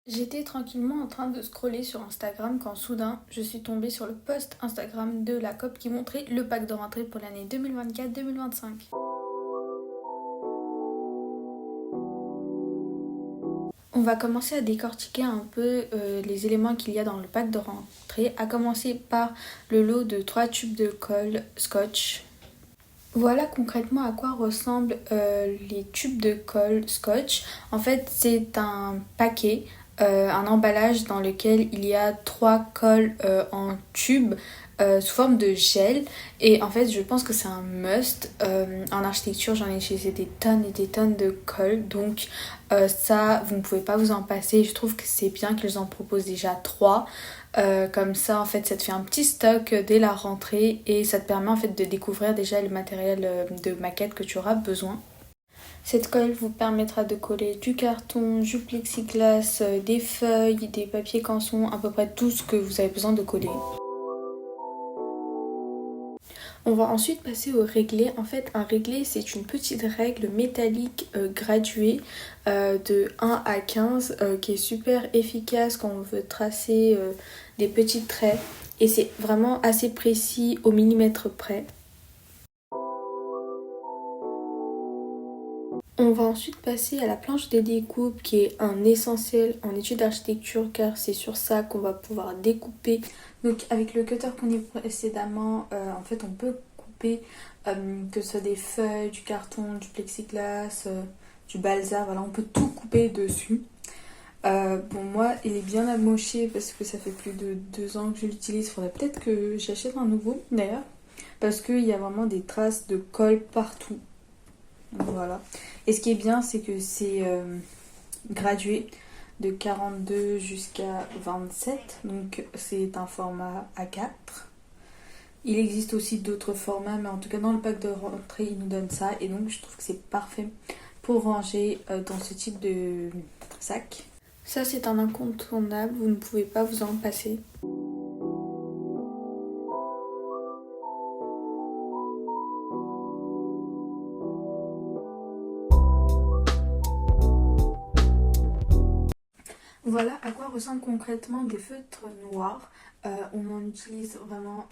J'étais tranquillement en train de scroller sur Instagram quand soudain je suis tombée sur le post Instagram de la COP qui montrait le pack de rentrée pour l'année 2024-2025. On va commencer à décortiquer un peu les éléments qu'il y a dans le pack de rentrée, à commencer par le lot de 3 tubes de colle scotch. Voilà concrètement à quoi ressemblent les tubes de colle scotch. En fait, c'est un paquet, un emballage dans lequel il y a 3 colles en tube sous forme de gel. Et en fait, je pense que c'est un must. En architecture, j'en ai utilisé des tonnes et des tonnes de colle. Donc ça, vous ne pouvez pas vous en passer. Je trouve que c'est bien qu'ils en proposent déjà 3. Comme ça, en fait, ça te fait un petit stock dès la rentrée et ça te permet en fait de découvrir déjà le matériel de maquette que tu auras besoin. Cette colle vous permettra de coller du carton, du plexiglas, des feuilles, des papiers canson, à peu près tout ce que vous avez besoin de coller. On va ensuite passer au réglé. En fait, un réglé, c'est une petite règle métallique graduée de 1 à 15 qui est super efficace quand on veut tracer des petits traits. Et c'est vraiment assez précis au millimètre près. On va ensuite passer à la planche de découpe qui est un essentiel en études d'architecture car c'est sur ça qu'on va pouvoir découper. Donc avec le cutter qu'on a précédemment, en fait on peut couper que ce soit des feuilles, du carton, du plexiglas, du balsa, voilà on peut tout couper dessus. Bon moi il est bien amoché parce que ça fait plus de 2 ans que je l'utilise, il faudrait peut-être que j'achète un nouveau d'ailleurs parce qu'il y a vraiment des traces de colle partout. Donc voilà. Et ce qui est bien, c'est que c'est gradué de 42 jusqu'à 27. Donc c'est un format A4. Il existe aussi d'autres formats, mais en tout cas dans le pack de rentrée, il nous donne ça. Et donc je trouve que c'est parfait pour ranger dans ce type de sac. Ça c'est un incontournable, vous ne pouvez pas vous en passer. Voilà à quoi ressemblent concrètement des feutres noirs. On en utilise vraiment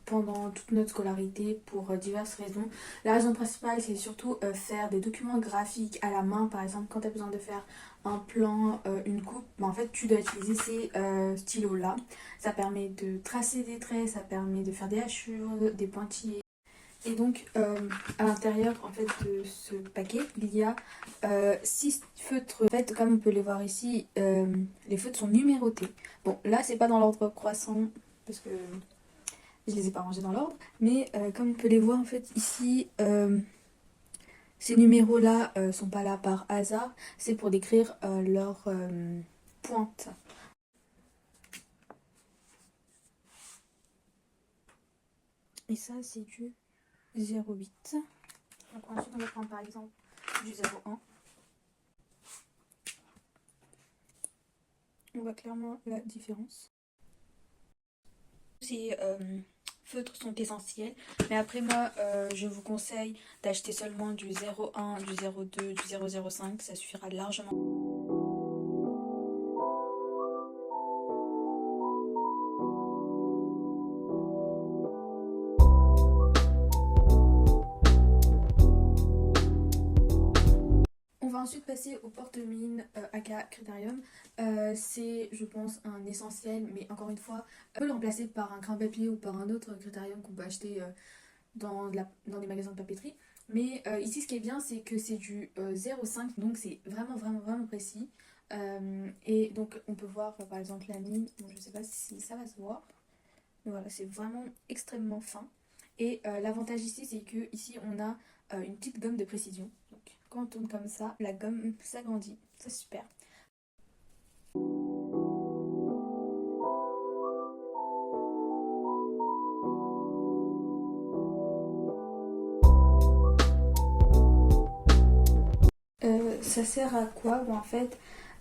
pendant toute notre scolarité pour diverses raisons. La raison principale, c'est surtout faire des documents graphiques à la main. Par exemple, quand tu as besoin de faire un plan, une coupe, en fait, tu dois utiliser ces stylos-là. Ça permet de tracer des traits, ça permet de faire des hachures, des pointillés. Et donc, à l'intérieur en fait, de ce paquet, il y a 6 feutres. En fait, comme on peut les voir ici, les feutres sont numérotés. Bon, là, c'est pas dans l'ordre croissant parce que je les ai pas rangés dans l'ordre. Mais comme on peut les voir, en fait, ici, ces numéros-là sont pas là par hasard. C'est pour décrire leur pointe. Et ça, c'est du 0,8. Donc ensuite, on va prendre par exemple du 0,1. On voit clairement la différence. Ces feutres sont essentiels, mais après moi je vous conseille d'acheter seulement du 0,1, du 0,2, du 0,05, ça suffira largement. On va ensuite passer au porte-mine aka Critérium. C'est, je pense, un essentiel, mais encore une fois, on peut le remplacer par un crayon papier ou par un autre Critérium qu'on peut acheter dans des magasins de papeterie. Mais ici, ce qui est bien, c'est que c'est du 0,5, donc c'est vraiment, vraiment, vraiment précis. Et donc, on peut voir par exemple la ligne. Bon, je ne sais pas si ça va se voir. Mais voilà, c'est vraiment extrêmement fin. Et l'avantage ici, c'est que ici, on a une petite gomme de précision. Donc, quand on tourne comme ça, la gomme s'agrandit. C'est super. Ça sert à quoi? Bon, en fait,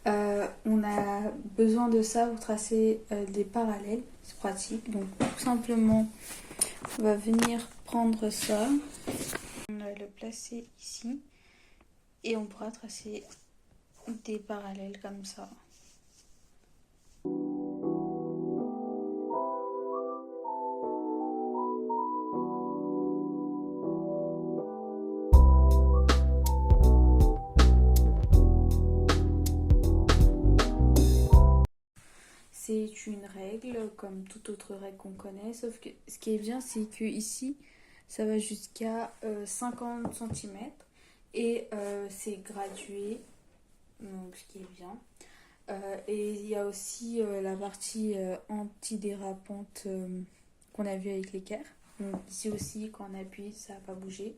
on a besoin de ça pour tracer des parallèles. C'est pratique. Donc, tout simplement, on va venir prendre ça. On va le placer ici. Et on pourra tracer des parallèles comme ça. c'est une règle comme toute autre règle qu'on connaît, sauf que ce qui est bien, c'est que ici, ça va jusqu'à 50 centimètres et c'est gradué, donc ce qui est bien. Et il y a aussi la partie antidérapante qu'on a vue avec l'équerre. Donc ici aussi, quand on appuie, ça va pas bouger.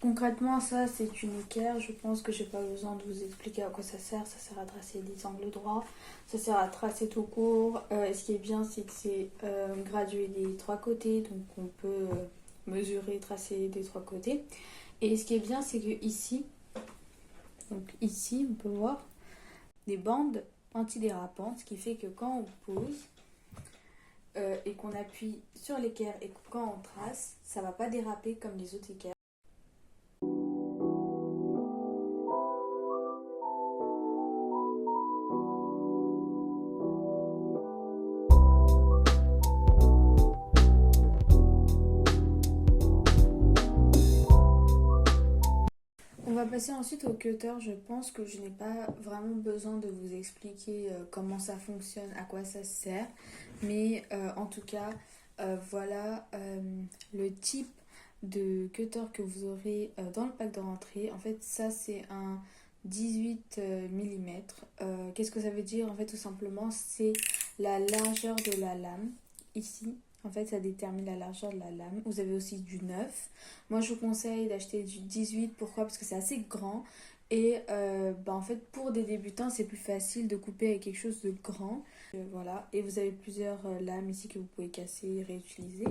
Concrètement, ça c'est une équerre. Je pense que j'ai pas besoin de vous expliquer à quoi ça sert. Ça sert à tracer des angles droits, ça sert à tracer tout court. Ce qui est bien, c'est que c'est gradué des trois côtés, donc on peut mesurer, tracer des trois côtés. Et ce qui est bien, c'est que ici, donc ici, on peut voir des bandes antidérapantes, ce qui fait que quand on pose et qu'on appuie sur l'équerre et que quand on trace, ça va pas déraper comme les autres équerres. On va passer ensuite au cutter. Je pense que je n'ai pas vraiment besoin de vous expliquer comment ça fonctionne, à quoi ça sert. Mais en tout cas, voilà le type de cutter que vous aurez dans le pack de rentrée. En fait, ça c'est un 18 mm. Qu'est-ce que ça veut dire? En fait, tout simplement, c'est la largeur de la lame ici. En fait, ça détermine la largeur de la lame. Vous avez aussi du 9. Moi, je vous conseille d'acheter du 18. Pourquoi? Parce que c'est assez grand. Et en fait, pour des débutants, c'est plus facile de couper avec quelque chose de grand. Voilà. Et vous avez plusieurs lames ici que vous pouvez casser et réutiliser.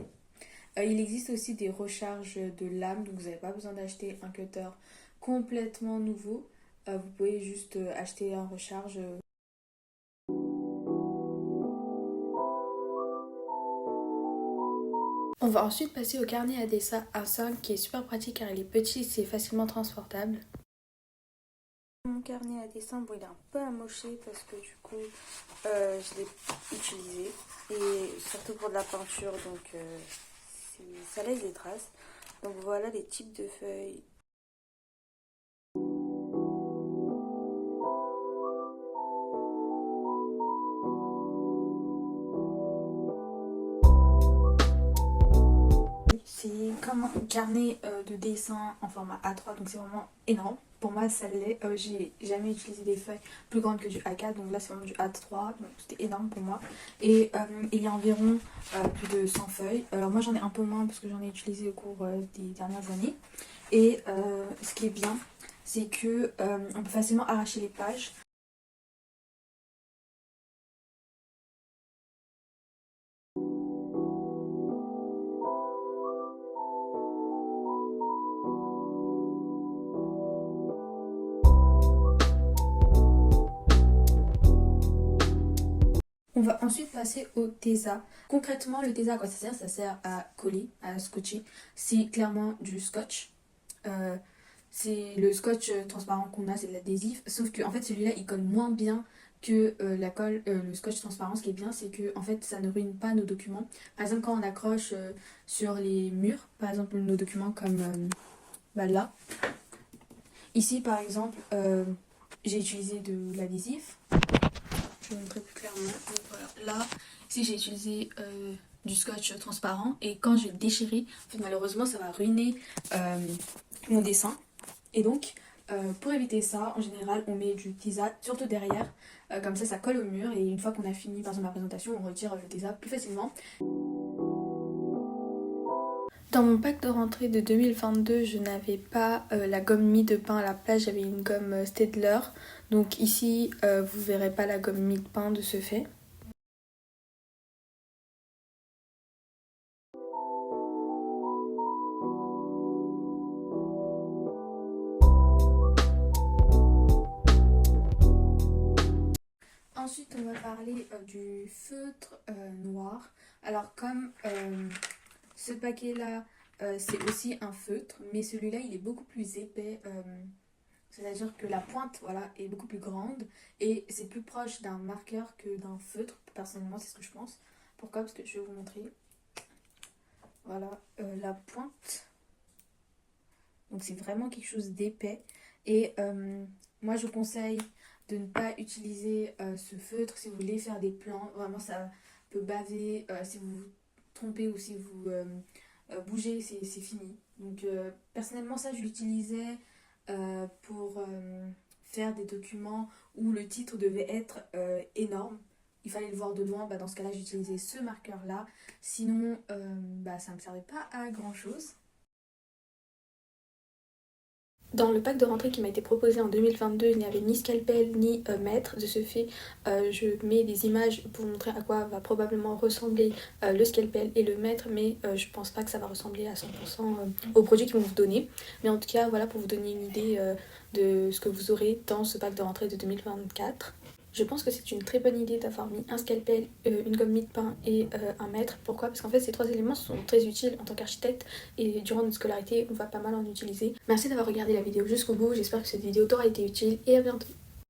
Il existe aussi des recharges de lames. Donc, vous n'avez pas besoin d'acheter un cutter complètement nouveau. Vous pouvez juste acheter un recharge. On va ensuite passer au carnet à dessin A5 qui est super pratique car il est petit et c'est facilement transportable. Mon carnet à dessin, bon, il est un peu amoché parce que du coup je l'ai utilisé et surtout pour de la peinture, donc ça laisse des traces. Donc voilà les types de feuilles. C'est comme un carnet de dessin en format A3, donc c'est vraiment énorme. Pour moi, ça l'est. J'ai jamais utilisé des feuilles plus grandes que du A4, donc là c'est vraiment du A3, donc c'était énorme pour moi. Et il y a environ plus de 100 feuilles. Alors moi j'en ai un peu moins parce que j'en ai utilisé au cours des dernières années. Et ce qui est bien, c'est que on peut facilement arracher les pages. On va ensuite passer au Tesa. Concrètement, le Tesa, à quoi ça sert? Ça sert à coller, à scotcher. C'est clairement du scotch. Euh, c'est le scotch transparent qu'on a, c'est de l'adhésif. Sauf que en fait, celui-là, il colle moins bien que la colle, le scotch transparent. Ce qui est bien, c'est que en fait, ça ne ruine pas nos documents. Par exemple, quand on accroche sur les murs, par exemple, nos documents comme là. Ici, par exemple, j'ai utilisé de l'adhésif. Je vais vous montrer plus clairement. Donc voilà, là, ici j'ai utilisé du scotch transparent et quand je vais déchirer, en fait, malheureusement ça va ruiner mon dessin. Et donc, pour éviter ça, en général, on met du Tesa, surtout derrière, comme ça colle au mur et une fois qu'on a fini par exemple ma présentation, on retire le Tesa plus facilement. Dans mon pack de rentrée de 2022, je n'avais pas la gomme mie de pain à la place, j'avais une gomme Staedtler. Donc ici, vous verrez pas la gomme mie de pain de ce fait. Ensuite, on va parler du feutre noir. Alors comme ce paquet-là, c'est aussi un feutre, mais celui-là, il est beaucoup plus épais. C'est-à-dire que la pointe, voilà, est beaucoup plus grande et c'est plus proche d'un marqueur que d'un feutre. Personnellement, c'est ce que je pense. Pourquoi? Parce que je vais vous montrer. voilà, la pointe. Donc c'est vraiment quelque chose d'épais. Et moi je vous conseille de ne pas utiliser ce feutre si vous voulez faire des plans. Vraiment ça peut baver. Si vous vous trompez ou si vous bougez, c'est fini. Donc personnellement ça je l'utilisais pour faire des documents où le titre devait être énorme. Il fallait le voir de loin. Bah, dans ce cas-là j'utilisais ce marqueur-là. Sinon bah, ça ne me servait pas à grand-chose. Dans le pack de rentrée qui m'a été proposé en 2022, il n'y avait ni scalpel ni mètre. De ce fait, je mets des images pour vous montrer à quoi va probablement ressembler le scalpel et le mètre, mais je pense pas que ça va ressembler à 100% aux produits qu'ils vont vous donner. Mais en tout cas, voilà pour vous donner une idée de ce que vous aurez dans ce pack de rentrée de 2024. Je pense que c'est une très bonne idée d'avoir mis un scalpel, une gomme mie-de-pain et un mètre. Pourquoi? Parce qu'en fait ces trois éléments sont très utiles en tant qu'architecte et durant notre scolarité on va pas mal en utiliser. Merci d'avoir regardé la vidéo jusqu'au bout, j'espère que cette vidéo t'aura été utile et à bientôt.